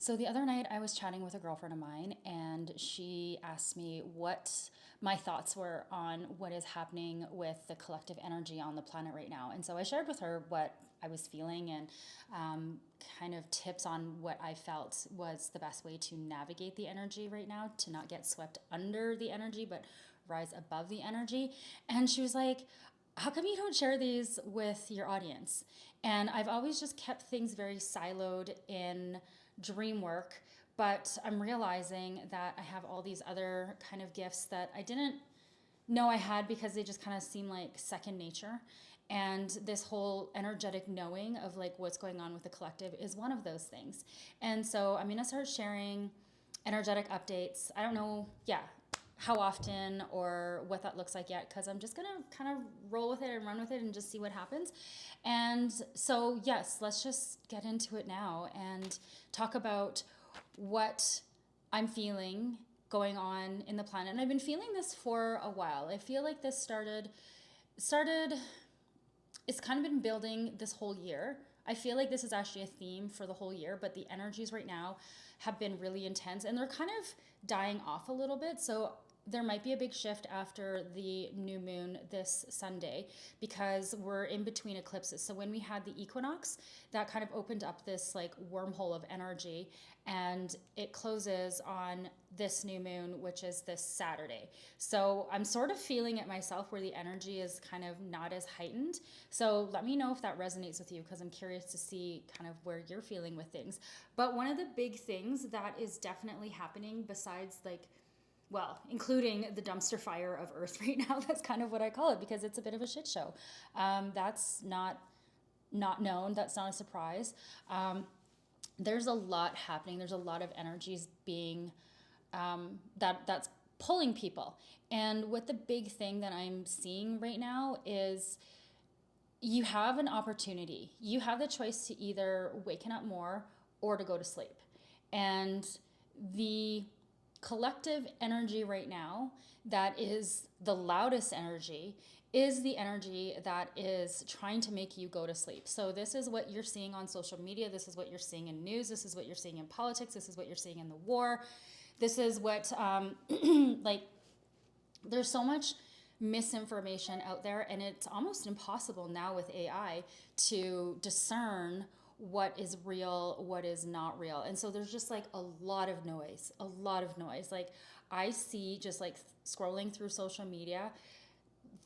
So the other night I was chatting with a girlfriend of mine and she asked me what my thoughts were on what is happening with the collective energy on the planet right now. And so I shared with her what I was feeling and um, kind of tips on what I felt was the best way to navigate the energy right now, to not get swept under the energy, but rise above the energy. And she was like, how come you don't share these with your audience? And I've always just kept things very siloed in dream work, but I'm realizing that I have all these other kind of gifts that I didn't know I had because they just kind of seem like second nature. And this whole energetic knowing of like what's going on with the collective is one of those things. And so I'm going to start sharing energetic updates. I don't know, yeah, how often or what that looks like yet, because I'm just going to kind of roll with it and run with it and just see what happens. And so, yes, let's just get into it now and talk about what I'm feeling going on in the planet. And I've been feeling this for a while. I feel like this started it's kind of been building this whole year. I feel like this is actually a theme for the whole year, but the energies right now have been really intense and they're kind of dying off a little bit. So there might be a big shift after the new moon this Sunday because we're in between eclipses. So when we had the equinox, that kind of opened up this like wormhole of energy, and it closes on this new moon, which is this Saturday. So I'm sort of feeling it myself where the energy is kind of not as heightened. So let me know if that resonates with you because I'm curious to see kind of where you're feeling with things. But one of the big things that is definitely happening besides like, well, including the dumpster fire of Earth right now. That's kind of what I call it because it's a bit of a shit show. That's not known. That's not a surprise. There's a lot happening. There's a lot of energies being that's pulling people. And what the big thing that I'm seeing right now is you have an opportunity. You have the choice to either waken up more or to go to sleep. And the collective energy right now that is the loudest energy is the energy that is trying to make you go to sleep. So this is what you're seeing on social media. This is what you're seeing in news. This is what you're seeing in politics. This is what you're seeing in the war. This is what, like, there's so much misinformation out there, and it's almost impossible now with AI to discern what is real, what is not real. And so there's just like a lot of noise, a lot of noise. Like I see just like scrolling through social media,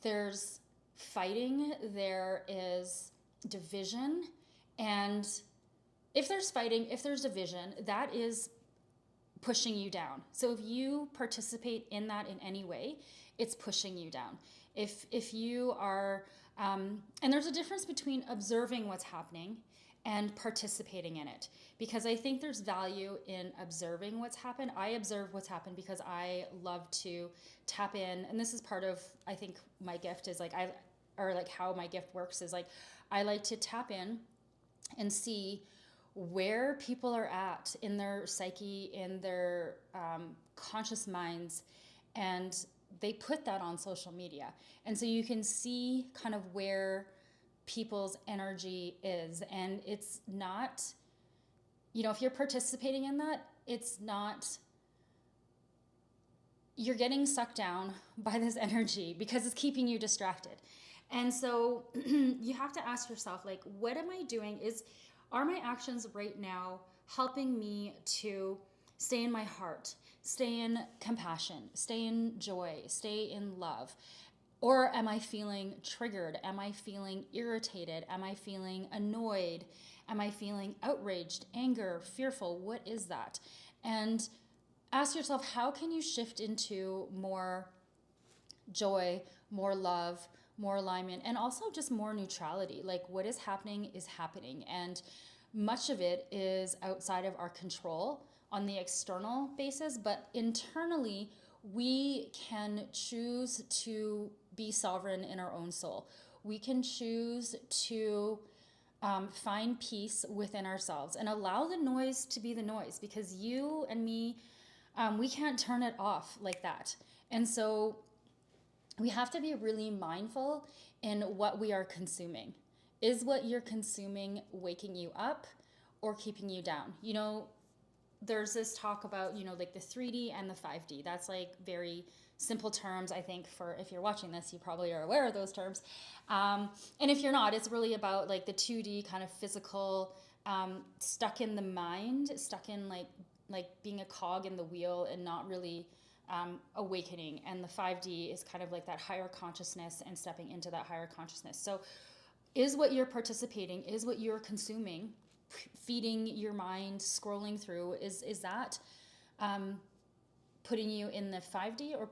there's fighting, there is division. And if there's fighting, if there's division, that is pushing you down. So if you participate in that in any way, it's pushing you down. If you are, and there's a difference between observing what's happening and participating in it, because I think there's value in observing what's happened. I observe what's happened because I love to tap in, and this is part of, I think my gift is like or like how my gift works is like I like to tap in and see where people are at in their psyche, in their conscious minds, and they put that on social media. And so you can see kind of where people's energy is. And it's not, if you're participating in that, it's not, you're getting sucked down by this energy because it's keeping you distracted. And so you have to ask yourself, like, what am I doing? Are my actions right now helping me to stay in my heart, stay in compassion, stay in joy, stay in love? Or am I feeling triggered? Am I feeling irritated? Am I feeling annoyed? Am I feeling outraged, anger, fearful? What is that? And ask yourself, how can you shift into more joy, more love, more alignment, and also just more neutrality? Like what is happening. And much of it is outside of our control on the external basis, but internally, we can choose to be sovereign in our own soul. We can choose to find peace within ourselves and allow the noise to be the noise, because you and me, we can't turn it off like that. And so we have to be really mindful in what we are consuming. Is what you're consuming waking you up or keeping you down? there's this talk about, like the 3D and the 5D. That's like very simple terms. I think for if you're watching this, you probably are aware of those terms. And if you're not, it's really about like the 2D kind of physical, stuck in the mind, stuck in like being a cog in the wheel and not really awakening. And the 5D is kind of like that higher consciousness and stepping into that higher consciousness. So is what you're participating, is what you're consuming, feeding your mind, scrolling through, is that putting you in the 5D or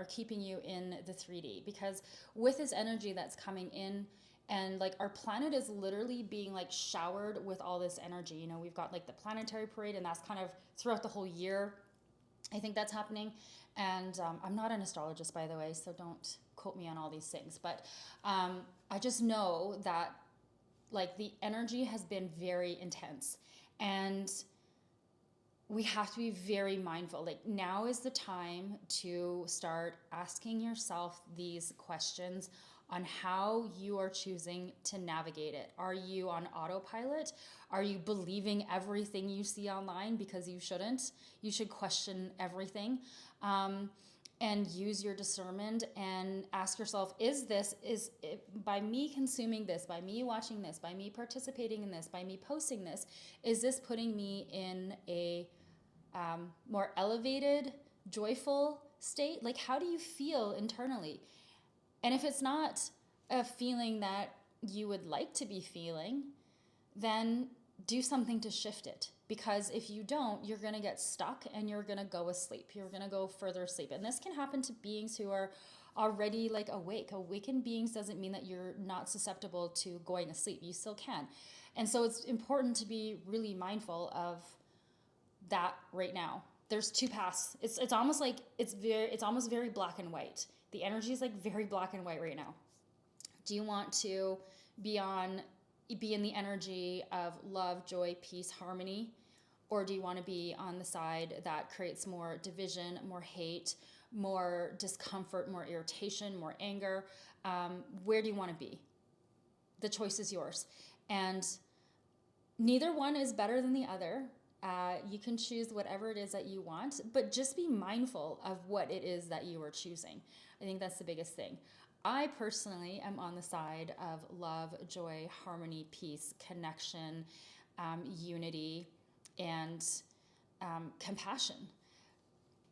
keeping you in the 3D? Because with this energy that's coming in, and like our planet is literally being like showered with all this energy. We've got like the planetary parade, and that's kind of throughout the whole year. I think that's happening. And I'm not an astrologist, by the way, so don't quote me on all these things. But I just know that like the energy has been very intense, and we have to be very mindful. Like now is the time to start asking yourself these questions on how you are choosing to navigate it. Are you on autopilot? Are you believing everything you see online? Because you shouldn't. You should question everything. And use your discernment and ask yourself, is by me consuming this, by me watching this, by me participating in this, by me posting this, is this putting me in a more elevated, joyful state? Like, how do you feel internally? And if it's not a feeling that you would like to be feeling, then do something to shift it. Because if you don't, you're going to get stuck and you're going to go asleep. You're going to go further asleep. And this can happen to beings who are already like awake. Awakened beings doesn't mean that you're not susceptible to going asleep. You still can. And so it's important to be really mindful of that right now. There's two paths. It's almost like it's almost very black and white. The energy is like very black and white right now. Do you want to be in the energy of love, joy, peace, harmony? Or do you want to be on the side that creates more division, more hate, more discomfort, more irritation, more anger? Where do you want to be? The choice is yours. And neither one is better than the other. You can choose whatever it is that you want, but just be mindful of what it is that you are choosing. I think that's the biggest thing. I personally am on the side of love, joy, harmony, peace, connection, unity, and compassion.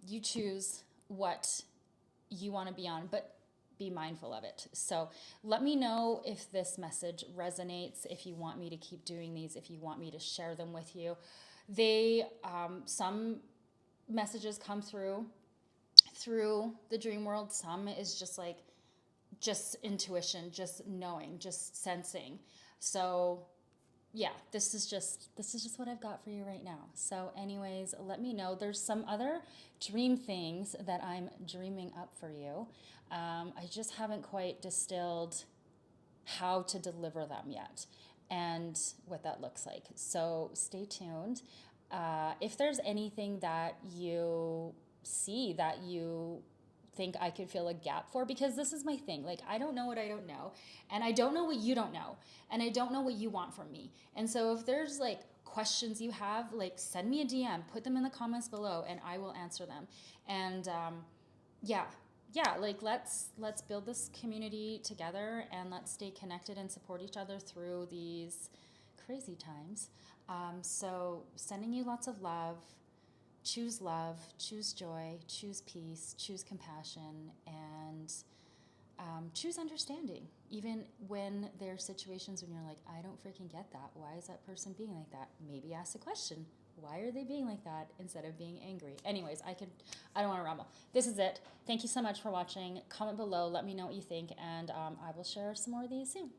You choose what you want to be on, but be mindful of it. So let me know if this message resonates, if you want me to keep doing these, if you want me to share them with you. Some messages come through the dream world. Some is just intuition, just knowing, just sensing. So yeah, this is just what I've got for you right now. So anyways, let me know. There's some other dream things that I'm dreaming up for you. I just haven't quite distilled how to deliver them yet and what that looks like. So stay tuned. If there's anything that you see that you think I could fill a gap for, because this is my thing. Like, I don't know what I don't know, and I don't know what you don't know, and I don't know what you want from me. And so if there's like questions you have, like send me a DM, put them in the comments below, and I will answer them. And yeah, like let's build this community together, and let's stay connected and support each other through these crazy times. So sending you lots of love. Choose love, choose joy, choose peace, choose compassion, and choose understanding. Even when there are situations when you're like, I don't freaking get that. Why is that person being like that? Maybe ask a question. Why are they being like that instead of being angry? Anyways, I don't want to ramble. This is it. Thank you so much for watching. Comment below. Let me know what you think, and I will share some more of these soon.